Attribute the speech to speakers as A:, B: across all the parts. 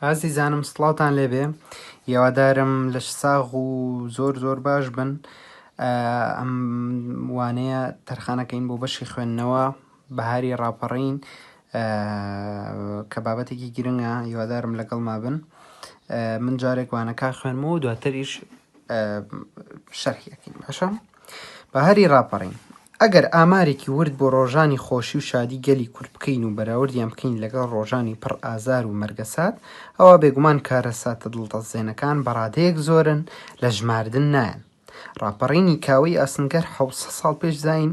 A: ئازیزانم سڵاوتان لێبێ، هیوادارم لە ساغ و زۆر باش بن. ئەم وانەیە تەرخانەکەین بۆ بەشی خوێندنەوە بەهاری ڕاپەڕین کە بابەتێکی گرنگە، هیوادارم لەگەڵما بن. من جارێک وانەکە خوێنمەوە و دواتریش شەرحیەکەین. باشە؟ بەهاری ڕاپەڕین. ئەگەر ئامارێکی ورد بۆ ڕۆژانی خۆشی و شادی گەلی کورد بکەین و بەراوردیان بکەین لەگەڵ ڕۆژانی پڕ ئازار و مەرگەسات، ئەوە بێگومان کارە ساتە دڵتەزێنەکان بەڕادەیەک زۆرن لە ژماردن نایەن. ڕاپەڕینی کاوەی ئاسنگەر 700 ساڵ پێش زاین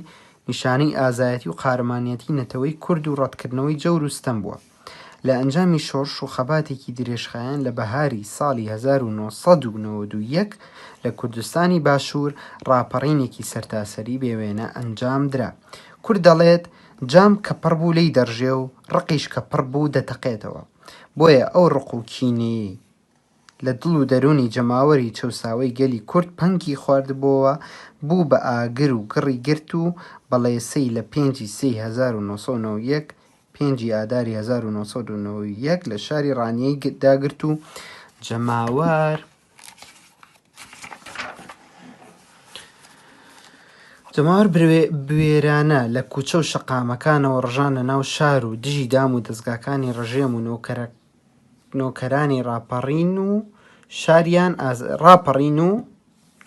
A: نیشانەی ئازایەتی و قارەمانیەتی نەتەوەی کورد و ڕەتکردنەوەی جەور و ستەم بووە. لە ئەنجامی شۆڕش و خەباتێکی درێژخایەن لە بەهاری ساڵی 1991 لە کوردستانی باشوور ڕاپەڕینێکی سەرتاسەری بێوێنە ئەنجام درا. کورد دەڵێت جام کە پڕ بوو لی دەڕژێ و ڕقیش کە پڕ بوو دەتەقێتەوە. بۆیە ئەو ڕق و کینەی لە دڵ و دەرونی جەماوەری چەوساوەی گەلی کورد پەنگی خواردبووە، بوو بە ئاگر و گڕی گرت و بەڵێسەی لە 5 سەی 1991 5 ئاداری 1991 لە شاری ڕانیەی داگرت و جەماوەر بوێرانە لە کوچە و شەقامەکانەوە ڕژانە ناو شار و دژی دام و دەستگاکانی ڕژێم و نۆکەرانی ڕاپەڕین و شاریان ڕاپەڕین و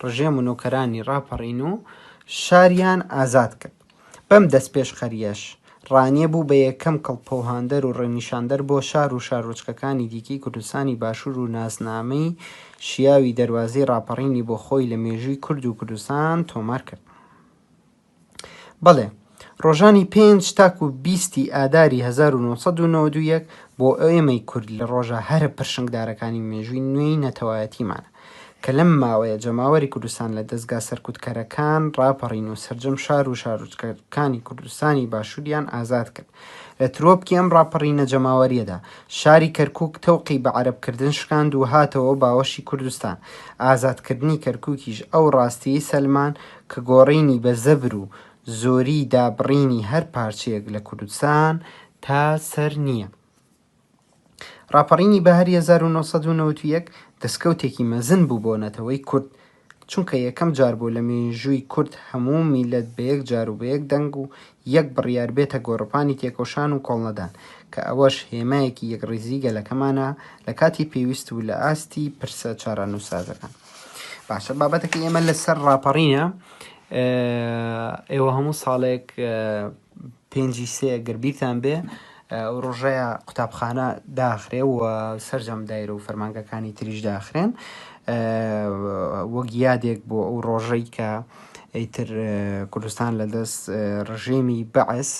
A: ڕژێم و نۆکەرانی ڕاپەڕین و شاریان ئازاد کرد. بەم دەست پێش خەریەش ڕانیە بوو بە یەکەم کەڵپۆهاندەر و ڕێنیشاندەر بۆ شار و شارۆچکەکانی دیکەی کوردستانی باشوور و ناسنامەی شیاوی دەواازەی ڕاپەڕینی بۆ خۆی لە مێژووی کورد و کوردستان تۆمار کرد. بەڵێ ڕۆژانی 5 تاکو 20 ئاداری 1991 بۆ ئێمەی کورد لە ڕۆژە هەرە پرشنگدارەکانی مێژووی نوێی نەتەوایەتیمانە کە لەم ماوەیە جەماوەری کوردستان لە دەستگا سەرکوتکەرەکان ڕاپەڕین و سەرجەم شار و شارۆچکەکانی کوردستانی باشووریان ئازاد کرد. لە ترۆپکی ئەم ڕاپەڕینە جەماوەریەدا شاری کەرکووک تەوقی بە عەرەبکردن شکاند و هاتەوە باوەشی کوردستان. ئازادکردنی کەرکووکیش ئەو ڕاستیەی سەلمان کە گۆڕینی بە زەبر و زۆری دابڕینی هەر پارچەیەک لە کوردستان تا سەر نییە. ڕاپەڕینی بەهاری 1991 دەستکەوتێکی مەزن بوو بۆ نەتەوەی کورد، چونکە یەکەم جار بوو لە مێژووی کورد هەموو میلەت بە یەک جار و بە یەک دەنگ و یەک بڕیار بێتە گۆڕپانی تێکۆشان و کۆڵنەدان، کە ئەوەش هێمایەکی یەکڕێزی گەلەکەمانە لە کاتی پێویست و لە ئاستی پرسە چارەنووسازەکان. باشە، بابەتەکە ئێمە لەسەر ڕاپەڕینە. ئێوە هەموو ساڵێک 5 سێ گەربیرتان بێ ئەو ڕۆژەیە قوتابخانە داخرێ و سەرجەم دایرە و فەرمانگەکانی تریش داخرێن وەک یادێک بۆ ئەو ڕۆژەی کە ئەیتر کوردستان لەدەست ڕژێمی بەعەس،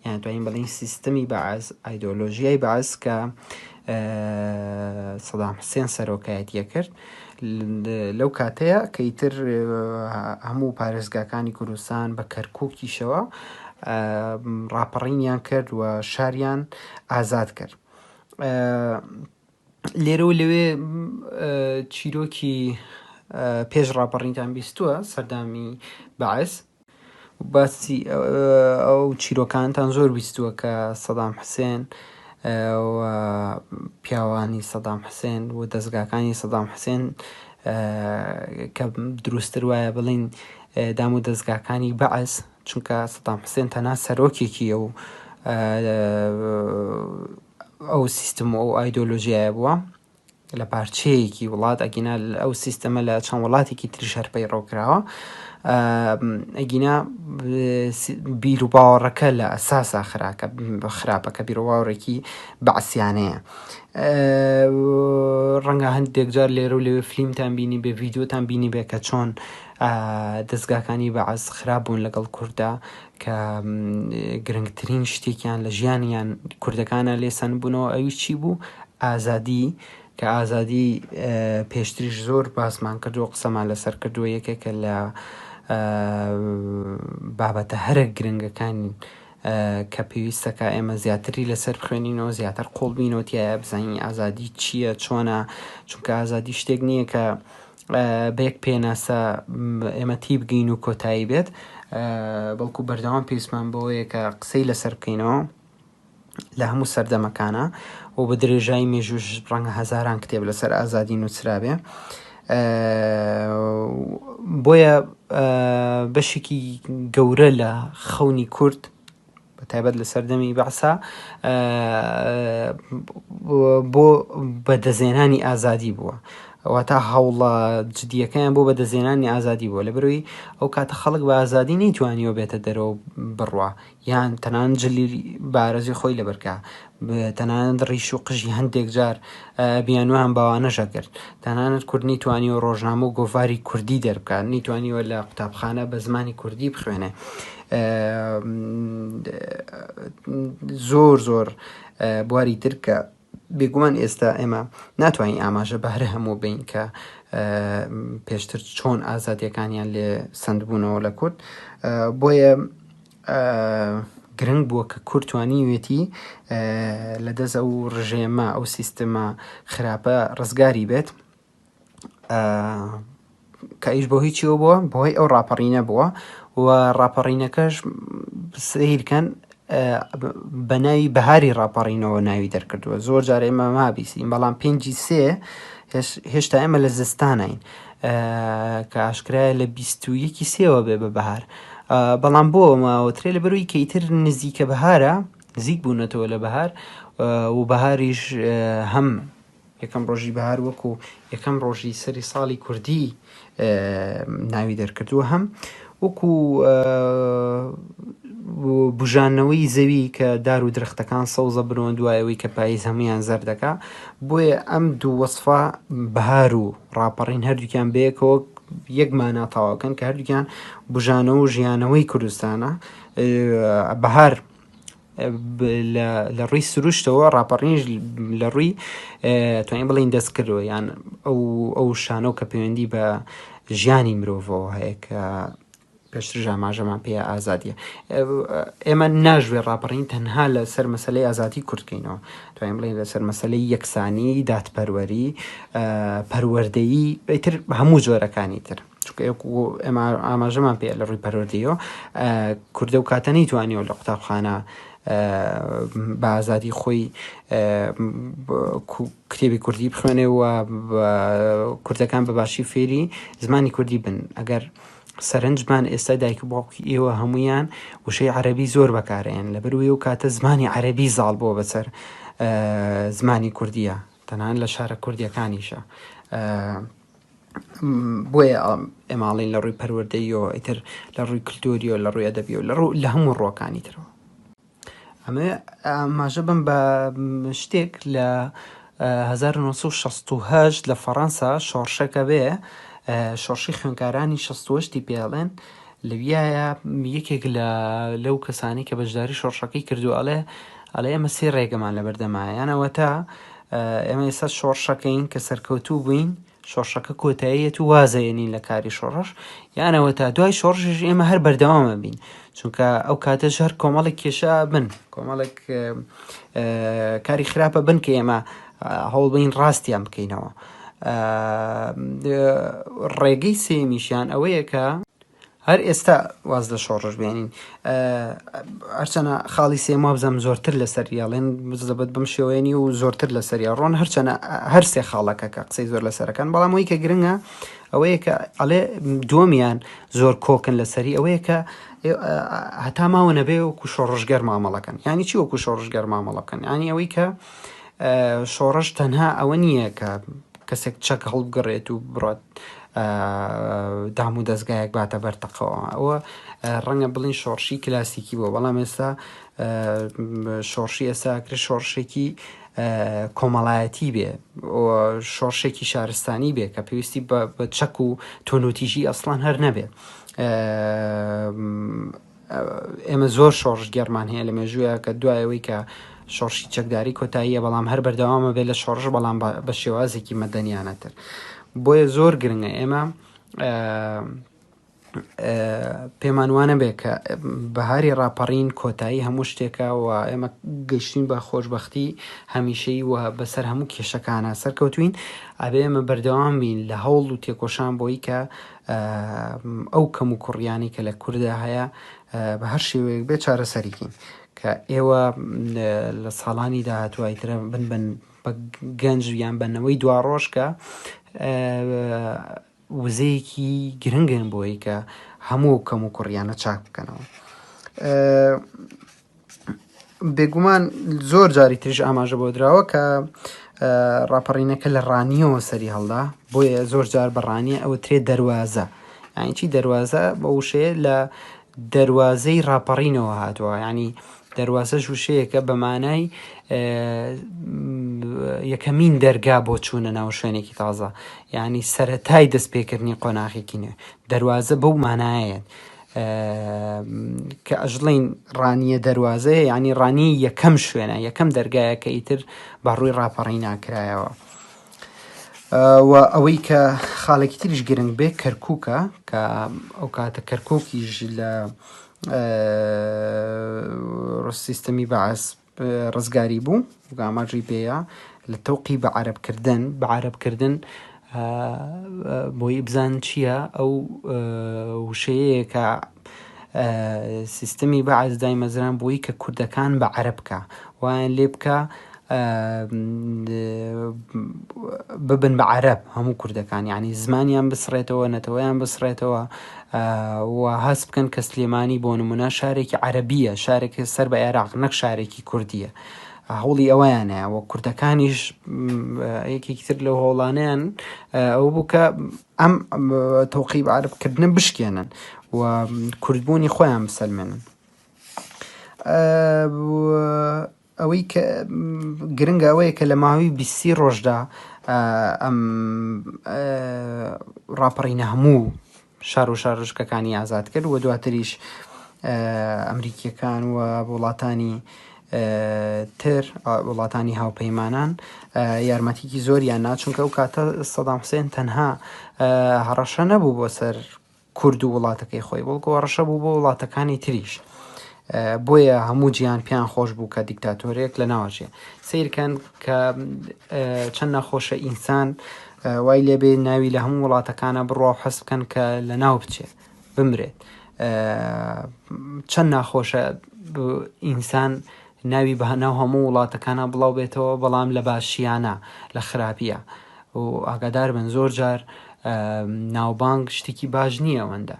A: یان توانین بڵین سیستەمی بەعەس، ئایدۆلۆژیای بەعەس کە سەدام حوسێن سەرۆکایەتیە کرد. لەو کاتەیە کە ئیتر هەموو پارێزگاکانی کوردستان بە کەرکووکیشەوە ڕاپەڕینیان کرد و شاریان ئازاد کرد. لێرە و لەوێ چیرۆکی پێش ڕاپەڕینتان بیستووە سەردامی بەعەس، باسی ئەو چیرۆکانتان زۆر بیستووە کە سەدام حوسێن و پیاوانی سەدام حوسێن و دەستگاکانی سەدام حوسێن کە دروستتر وایە بڵین دام و دەستگاکانی بەعەس، چونکە سەدام حوسێن تەنها سەرۆکێکیە و ئەو سیستم و ئەو ئایدۆلۆژیایە بووە لە پارچەیەکی وڵات، ئەگینا ئەو سیستەمە لە چەند وڵاتێکی تریش هەرپەی ڕۆکراوە، ئەگینا بیر و باوەڕەکە لە ئەساسا خراپە کە بیر و باوەڕێکی بەعسیانەیە. ڕەنگە هەندێک جار لێرە و لەوێ فیلمتان بینی بێ، ڤیدیۆتان بینی بێ کە چۆن دەستگاکانی بەعەس خراپ بوون لەگەڵ کووردا، کە گرنگترین شتێکیان لە ژیانیان کوردەکانە لێسەن بوونەوە ئەوی چی بوو؟ ئازادی، کە ئازادی پێشتریش زۆر باسمان کردو و قسەمان لەسەر کردووە. یەکێکە لە بابەتە هەرە گرنگەکانی کە پێویستەکە ئێمە زیاتری لەسەر بخوێنینەوە، زیاتر قوڵ بینەوە تایە بزانین ئازادی چییە، چۆنە، چونکە ئازادی شتێک نییە کە بە یەک پێناسە ئێمە تی بگەین و کۆتایی بێت، بەڵکو بەردەوام پێویستمان بەوەیە کە قسەی لەسەر بکەینەوە لە هەموو سەردەمەکانە و بە درێژایی مێژوش ڕەنگە هەزاران کتێب لەسەر ئازادی نووسرابێ. بۆیە بەشێکی گەورە لە خەونی کورد بە تایبەت لە سەردەمی بەعسا بۆ بەدەزێنانی ئازادی بووە، واتە هەوڵە جدیەکەیان بۆ بەدەزێنانی ئازادی بووە، لە بەرەوەی ئەو کاتە خەڵک بە ئازادی نەیتوانیەوە بێتە دەرەوە بڕوا، یان تەنانەت جلی بارەزی خۆی لەبەرکە، تەنانەت ڕیش و قژی هەندێک جار بیانوان باوانەژە کرد، تەنانەت کورد نەیتوانیەوە ڕۆژنامە و گۆڤاری کوردی دەربکات، نەیتوانیەوە لە قوتابخانە بە زمانی کوردی بخوێنێ. زۆر بواری ترکە بێگومان ئێستا ئێمە ناتوانین ئاماژە بەهرە هەموو بین کە پێشتر چۆن ئازادیەکانیان لێ سندبوونەوە لە کورد. بۆیە گرنگ بووە کە کورد توانیوێتی لە دەست ئەو ڕژێمە ئەو سیستەمە خراپە ڕزگاری بێت، کە ئیش بۆ هیچیەوە بووە بەهۆی ئەو ڕاپەڕینە بووە و ڕاپەڕینەکەش سیرکەن بە ناوی بەهاری ڕاپەڕینەوە ناوی دەرکردووە. زۆر جار ئێمە مابیستین، بەڵام 5 هێشتا ئێمە لە زستانین کە ئاشکرایە لە 21 سێوە بێ بە بەهار، بەڵام بۆ ماوەترێ لە بەروی کەیتر نزیکە بەهارە، نزیک بوونەتەوە لە بەهار و بەهاریش هەم یەکەم ڕۆژی بەهار وەکو یەکەم ڕۆژی سەری ساڵی کوردی ناوی دەرکردووە، هەم وەکو بژانەوەی زەوی کە دار و درەختەکان سەوزە بنەوە دوایەوەی کە پاییز هەمویان زەر دەکا. بۆیە ئەم دوو وەسفا بەهار و ڕاپەڕین هەردووکیان بەیەکەوە یەکمانە تاواکەن کە هەردووکیان بژانەوە و ژیانەوەی کوردستانە. بەهار لە ڕووی سروشتەوە، ڕاپەڕینش لە ڕووی توانین بڵین دەستکردەوە، یان ئەو شانۆ کە پەیوەندی بە ژیانی مرۆڤەوە هەیە کە پێشتر ژاماژەمان پێ ئازادیە. ئێمە ناژوێ ڕاپەڕین تەنها لە سەر مەسەلەی ئازادی کورتکەینەوە، توانین بڵین لەسەر مەسەلەی یەکسانی، دادپەروەری، پەروەردەیی، ئیتر هەموو جۆرەکانی تر، چونکە ئێمە ئاماژەمان پێ لە ڕووی پەروەردەیەوە کوردە و کاتە نەیتوانیەوە لە قوتابخانە بە ئازادی خۆی کتێبی کوردی بخوێنێ و کوردەکان بە باشی فێری زمانی کوردی بن. ئەگەر سەرنجمان ئێستا دایک و باوکی ئێوە هەمویان وشەی عەرەبی زۆر بەکارێن، لەبەرەوەی و کاتە زمانی عەرەبی زاڵ بۆ بەسەر زمانی کوردیە، تەنانەت لە شارە کوردیەکانیشە. بۆیە ئێماڵین لە ڕووی پەروەردەییەوە، ئیتر لە ڕووی کلتوریەوە، لە ڕووی ئەدەبیەوە، لە هەموو ڕۆکانی ترەوە. ئەمە ئاماژە بم بە شتێک لە 1968 لە فەڕەنسا شۆڕشەکە بێ، شۆڕشی خوێندکارانی 68 پێڵێن، لەویایە یەکێک لەو کەسانی کە بەشداری شۆڕشەکەی کردو ئەڵێ ئەمە 3 ڕێگەمان لە بەردەمایانەوە تا ئێمە ئێستا شۆڕشەکەین کە سەرکەوتوو بووین، شۆڕشەکە کۆتاییەت و وازەیەنین لە کاری شۆڕش، یانەوە تا دوای شۆڕشش ئێمە هەر بەردەوامە بین، چونکە ئەو کاتەش هەر کۆمەڵێک کێشە بن، کۆمەڵێک کاری خراپە بن کە ئێمە هەوڵ بین ڕاستیان بکەینەوە. ڕێگەی سێمیشیان ئەوەیە کە هەر ئێستا واز لە شۆڕش بێنین، هەرچەنە خاڵی سێما بزەم زۆرتر لە سەریاڵێن بزەبەت بم شێوێنی و زۆرتر لە سەریا ڕۆن، هەرچەنە هەر سێ خاڵەکە کە قسەی زۆر لە سەرەکان، بەڵام ئەوەی کە گرنگە ئەوەیە کە ئەڵێ دووەمیان زۆر کۆکن لەسەری ئەوەیە کە هەتا ماوە نەبێ وەکو شۆڕژگەر مامەڵەکەن. یانی چی وەکو شۆڕژگەر مامەڵە بکەن؟ یانی ئەوەی کە شۆڕش تەنها ئەوە نییە کە کەسێک چەک هەڵبگەڕێت و بڕات دام و دەستگایەک باتە بەرتەقەوە، ئەوە ڕەنگە بڵین شۆڕشی کلاسیکی بووە، بەڵام ئێستا شۆڕشی ئێستا شۆڕشێکی کۆمەڵایەتی بێ، شۆڕشێکی شارستانی بێ کە پێویستی بە چەک و تۆنوتیژی ئەسڵان هەر نەبێ. ئێمە زۆر شۆڕژگەرمان هەیە لە مێژوویە کە دوایەوەی کە شۆڕشی چەکداری کۆتاییە، بەڵام هەر بەردەوامە بێت لە شۆڕش، بەڵام بە شێوازێکی مەدەنیانەتر. بۆیە زۆر گرنگە ئێمە پێمان وانە بێ کە بەهاری ڕاپەڕین کۆتایی هەموو شتێکە و ئێمە گەیشتین بە خۆشبەختی هەمیشەی و بەسەر هەموو کێشەکانە سەرکەوتوین، ئەبێ ئێمە بەردەوام بین لە هەوڵ و تێکۆشان بۆی کە ئەو کەم و کوڕیانی کە لە کووردا هەیە بە هەر شێوەیەک بێ چارەسەریکین، کە ئێوە لە ساڵانی داهاتوایترە بن بە گەنج یان بەنەوەی دوا ڕۆژکە وزەیەکی گرنگن بۆی کە هەموو کەم و کوڕیانە چاک بکەنەوە. بێگومان زۆر جاری تریش ئاماژە بۆ درراوە کە ڕاپەڕینەکە لە ڕانیەوە سەری هەڵدا، بۆیە زۆر جار بەڕانیە ئەوە ترێ دەواازە، یانیچی دەواازە بە وشەیە لە دەواازەی ڕاپەڕینەوە هاتووە، ینی دەواازە ژوشەیەکە بەمانای یەکەمین دەرگا بۆ چوونە ناو شوێنێکی تازە، ینی سەرەتای دەستپێکردنی قۆناغێکی نوێ. دەواازە بەو مانایەت کە ئەژڵین ڕانیە دەواازەیە، ینی ڕانی یەکەم شوێنە، یەکەم دەرگایە کە ئیتر بەڕووی ڕاپەڕی ناکرایەوە. و ئەوەی کە خاڵێکی تریش گرنگ بێ کەرکووکە، کە ئەو کاتە کەرکووکیش لە سیستەمی بەعەس ڕزگاری بوو ئاماژی پێەیە لە تەوقی بە عەرەبکردن بۆی بزان چییە ئەو وشەیەیە کە سیستەمی بەعەس دایمەزران بۆی کە کوردەکان بە عەرەب بکە، وایان لێ بکە ببن بە عەرەب هەموو کوردەکان، ینی زمانیان بسڕێتەوە، نەتەوەیان بسڕێتەوە، و هەست بکەن کە سلێمانی بۆ نمونە شارێکی عەرەبیە، شارێکی سەر بە عێراق، نەک شارێکی کوردیە. هەوڵی ئەوەیانەیە و کوردەکانیش یەکێکی تر لەو هەوڵانیان ئەو بوو کە ئەم تەوقی بە عەرەبکردنە بشکێنن و کوردبوونی خۆیان بسەلمێنن. ئەوەی کە گرنگە ئەوەیە کە لە ماوەی 20 ڕۆژدا ئەم ڕاپەڕینە هەموو شار و شارۆچکەکانی ئازاد کرد و دواتریش ئەمریکیەکان و وڵاتانی تر، وڵاتانی هاوپەیمانان یارمەتیکی زۆریان ناچونکە ئەو کاتە سەدام حوسێن تەنها هەڕەشە نەبوو بۆ سەر کورد و وڵاتەکەی خۆی، بەڵکو هەڕەشە بوو بۆ وڵاتەکانی تریش، بۆیە هەموو گیان پیان خۆش بوو کە دیکتاتۆرێک لە ناوەژێ. سیرکەن کە چەند نەخۆشە ئینسان وای لێبێ ناوی لە هەموو وڵاتەکانە بڕوا و حەز بکەن کە لە ناو بچێت بمرێت. چەند ناخۆشە ئینسان ناوی بە ناو هەموو وڵاتەکانە بڵاو بێتەوە، بەڵام لە باشییانە لە خراپیە و ئاگادار بن زۆر جار ناوبانگ شتێکی باش نییە ئەوەندە،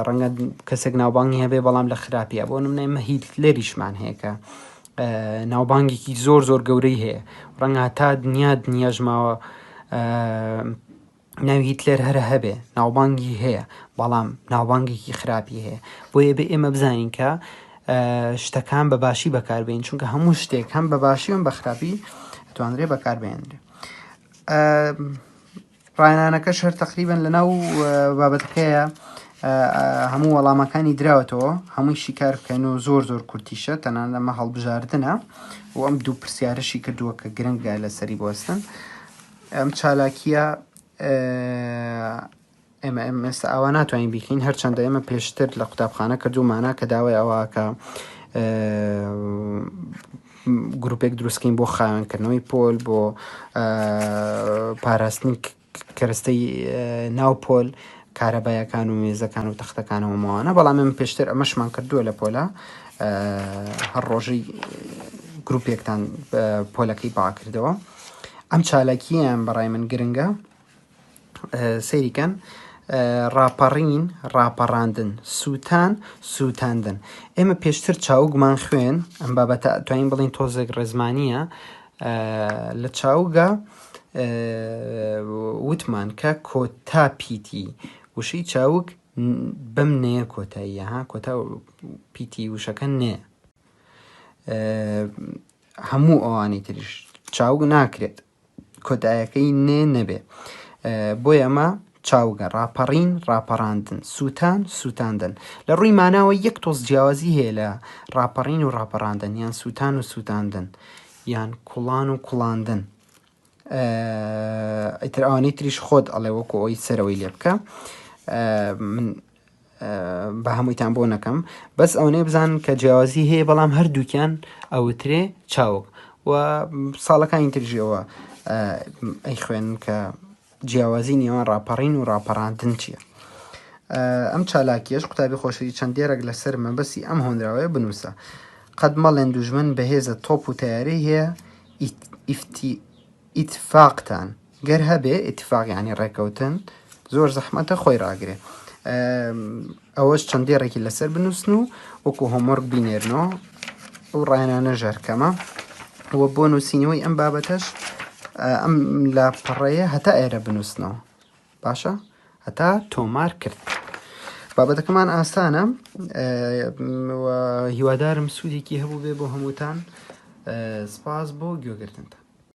A: ڕەنگە کەسێک ناوبانگی هەبێ بەڵام لە خراپیە. بۆ نمونە ئێمە هیتلەریشمان هەیە کە ناوبانگێکی زۆر زۆر گەورەی هەیە، ڕەنگە تا دنیاژماوە ناوی هیتلەر هەرە هەبێ، ناوبانگی هەیە بەڵام ناوبانگێکی خراپی هەیە. بۆیە بێ ئێمە بزانین کە شتەکان بە باشی بەکاربێن، چونکە هەموو شتێک هەم بە باشی و بە خراپی دەتوانرێ بەکاربێنرێ. ڕاهێنانەکەش هەر تەقریبەن لەناو بابەتەکەیە هەموو وەڵامەکانی دراوەتەوە، هەمووی شیکار بکەن و زۆر زۆر کورتیشە، تەنانەت ئەمە هەڵبژاردنە و ئەم دوو پرسیارەشی کردووە کە گرنگە لەسەری بوەستن. ئەم چالاکیە ئێمە ئێستا ئاوا ناتوانین بیکەین، هەرچەندە ئێمە پێشتر لە قوتابخانە کردومانە کە داوای ئەوە کە گروپێک دروستکەین بۆ خاوێنکردنەوەی پۆل، بۆ پاراستنی کەرەستەی ناو پۆل، کارەبایەکان و مێزەکان و تەختەکانەوەمەوانە، بەڵام ئێمە پێشتر ئەمەشمان کردووە لە پۆلە، هەر ڕۆژەی گروپێکتان پۆلەکەی باکردەوە. ئەم چالاکییان بەڕای من گرنگە، سەیریکەن ڕاپەڕین، ڕاپەڕاندن، سووتان، سووتاندن. ئێمە پێشتر چاوگمان خوێن، ئەم بابەتە توانین بڵین تۆزێک ڕێزمانیە لە چاوگە وتمان کە کۆتا پیتی وشەی چاوگ بەم نەیە کۆتاییە، کۆتا پیتی وشەکە نێ، هەموو ئەوانی تریش چاوگ ناکرێت کۆتایەکەی نێ نەبێ. بۆیە ئەمە چاوگە ڕاپەڕین، ڕاپەڕاندن، سووتان، سووتاندن. لە ڕووی ماناوە یەک تۆز جیاوازی هەیە لە ڕاپەڕین و ڕاپەڕاندن، یان سووتان و سووتاندن، یان کوڵان و کوڵاندن. ئیتر ئەوانەی تریش خۆت ئەڵێ وەکو ئەوی سەرەوەی لێ بکە، من بە هەموویتان بۆ نەکەم، بەس ئەوەی بزان کە جیاوازی هەیە، بەڵام هەردووکیان ئەوترێ چاوگ و ساڵەکانی تریژەوە ئەی خوێن کە جیاوازی نێوان ڕاپەڕین و ڕاپەڕاندن چییە. ئەم چالاکیەش قوتابی خۆشەوی چەندێرەك لەسەر مەبەستی ئەم هۆنراوەیە بنووسە. قەت مەڵێن دوژمن بەهێزە تۆپ و تەیاری هەیە ئیتفاقتان گەر هەبێ ئیتفاق یعنی ڕێکەوتن زۆر زەحمەتە خۆی ڕاگرێ. ئەوەش چەندێڕێکی لەسەر بنووسن و وەکو هۆمۆرگ بینێرنەوە ئەو ڕایانە ژەرکەمە وە بۆ نووسینەوەی ئەم بابەتەش ئەم لاپەڕەیە هەتا ئێرە بنووسنەوە باشە هەتا تۆمار کرد. بابەتەکەمان ئاسانە هیوادارم سوودێکی هەبوو بێ بۆ هەمووتان. سپاس بۆ گوێگرتنتان.